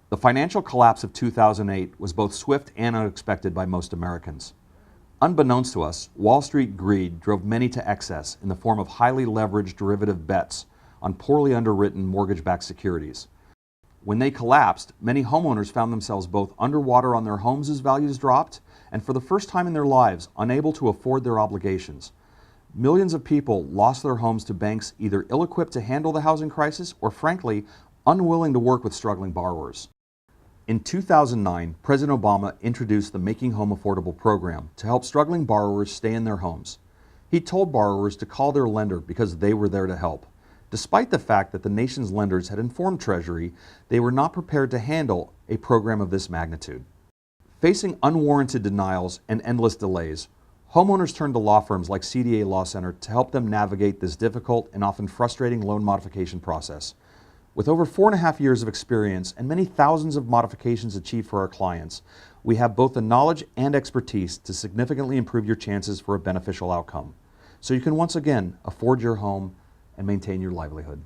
The financial collapse of 2008 was both swift and unexpected by most Americans. Unbeknownst to us, Wall Street greed drove many to excess in the form of highly leveraged derivative bets on poorly underwritten mortgage-backed securities. When they collapsed, many homeowners found themselves both underwater on their homes as values dropped and for the first time in their lives unable to afford their obligations. Millions of people lost their homes to banks either ill-equipped to handle the housing crisis or frankly unwilling to work with struggling borrowers. In 2009, President Obama introduced the Making Home Affordable program to help struggling borrowers stay in their homes. He told borrowers to call their lender because they were there to help. Despite the fact that the nation's lenders had informed Treasury they were not prepared to handle a program of this magnitude. Facing unwarranted denials and endless delays, homeowners turned to law firms like CDA Law Center to help them navigate this difficult and often frustrating loan modification process. With over 4.5 years of experience and many thousands of modifications achieved for our clients, we have both the knowledge and expertise to significantly improve your chances for a beneficial outcome, so you can once again afford your home and maintain your livelihood.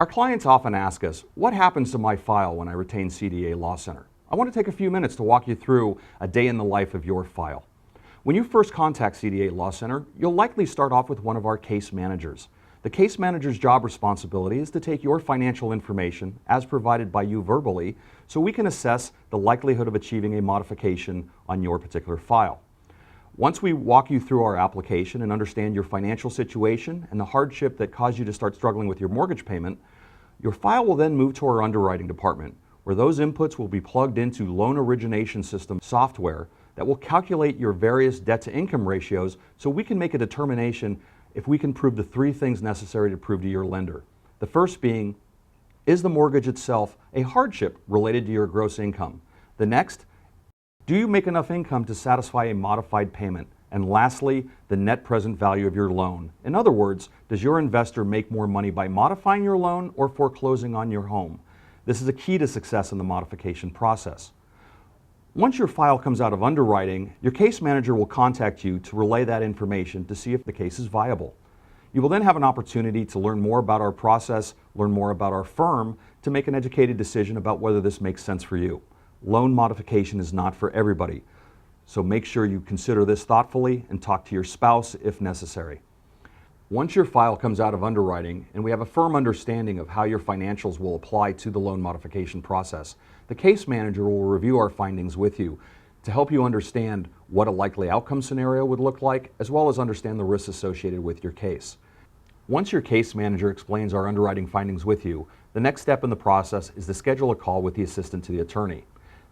Our clients often ask us, what happens to my file when I retain CDA Law Center? I want to take a few minutes to walk you through a day in the life of your file. When you first contact CDA Law Center, you'll likely start off with one of our case managers. The case manager's job responsibility is to take your financial information as provided by you verbally so we can assess the likelihood of achieving a modification on your particular file. Once we walk you through our application and understand your financial situation and the hardship that caused you to start struggling with your mortgage payment, your file will then move to our underwriting department, where those inputs will be plugged into loan origination system software that will calculate your various debt-to-income ratios so we can make a determination if we can prove the 3 things necessary to prove to your lender. The first being, is the mortgage itself a hardship related to your gross income? The next, do you make enough income to satisfy a modified payment? And lastly, the net present value of your loan. In other words, does your investor make more money by modifying your loan or foreclosing on your home? This is a key to success in the modification process. Once your file comes out of underwriting, your case manager will contact you to relay that information to see if the case is viable. You will then have an opportunity to learn more about our process, learn more about our firm, to make an educated decision about whether this makes sense for you. Loan modification is not for everybody, so make sure you consider this thoughtfully and talk to your spouse if necessary. Once your file comes out of underwriting and we have a firm understanding of how your financials will apply to the loan modification process, the case manager will review our findings with you to help you understand what a likely outcome scenario would look like, as well as understand the risks associated with your case. Once your case manager explains our underwriting findings with you, the next step in the process is to schedule a call with the assistant to the attorney.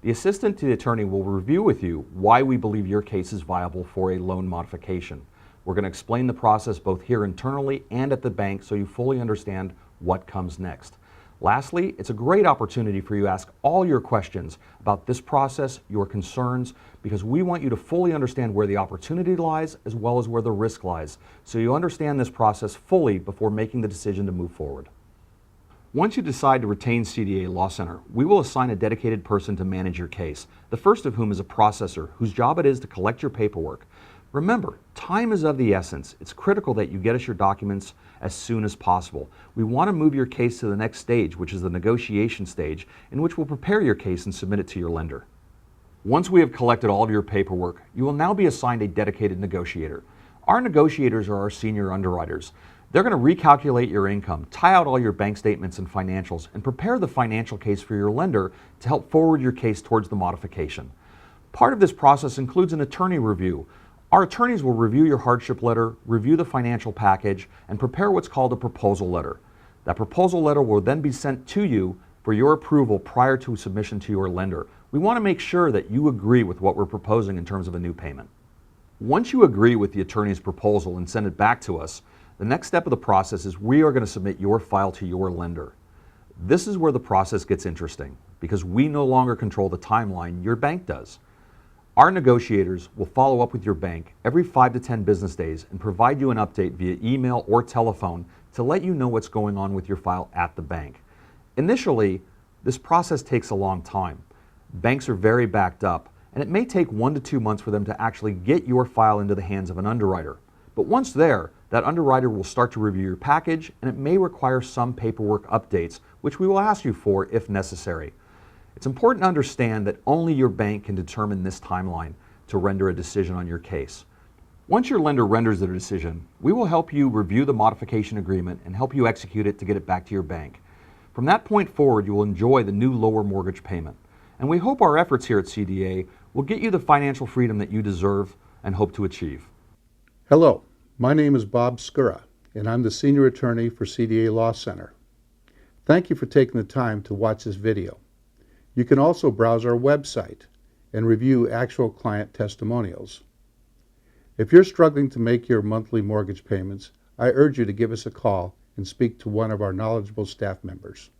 The assistant to the attorney will review with you why we believe your case is viable for a loan modification. We're going to explain the process both here internally and at the bank so you fully understand what comes next. Lastly, it's a great opportunity for you to ask all your questions about this process, your concerns, because we want you to fully understand where the opportunity lies as well as where the risk lies, so you understand this process fully before making the decision to move forward. Once you decide to retain CDA Law Center, we will assign a dedicated person to manage your case, the first of whom is a processor whose job it is to collect your paperwork. Remember, time is of the essence. It's critical that you get us your documents as soon as possible. We want to move your case to the next stage, which is the negotiation stage, in which we'll prepare your case and submit it to your lender. Once we have collected all of your paperwork, you will now be assigned a dedicated negotiator. Our negotiators are our senior underwriters. They're going to recalculate your income, tie out all your bank statements and financials, and prepare the financial case for your lender to help forward your case towards the modification. Part of this process includes an attorney review. Our attorneys will review your hardship letter, review the financial package, and prepare what's called a proposal letter. That proposal letter will then be sent to you for your approval prior to submission to your lender. We want to make sure that you agree with what we're proposing in terms of a new payment. Once you agree with the attorney's proposal and send it back to us, the next step of the process is we are going to submit your file to your lender. This is where the process gets interesting because we no longer control the timeline, your bank does. Our negotiators will follow up with your bank every 5 to 10 business days and provide you an update via email or telephone to let you know what's going on with your file at the bank. Initially, this process takes a long time. Banks are very backed up, and it may take 1 to 2 months for them to actually get your file into the hands of an underwriter. But once there, that underwriter will start to review your package, and it may require some paperwork updates, which we will ask you for if necessary. It's important to understand that only your bank can determine this timeline to render a decision on your case. Once your lender renders their decision, we will help you review the modification agreement and help you execute it to get it back to your bank. From that point forward, you will enjoy the new lower mortgage payment. And we hope our efforts here at CDA will get you the financial freedom that you deserve and hope to achieve. Hello, my name is Bob Skura, and I'm the Senior Attorney for CDA Law Center. Thank you for taking the time to watch this video. You can also browse our website and review actual client testimonials. If you're struggling to make your monthly mortgage payments, I urge you to give us a call and speak to one of our knowledgeable staff members.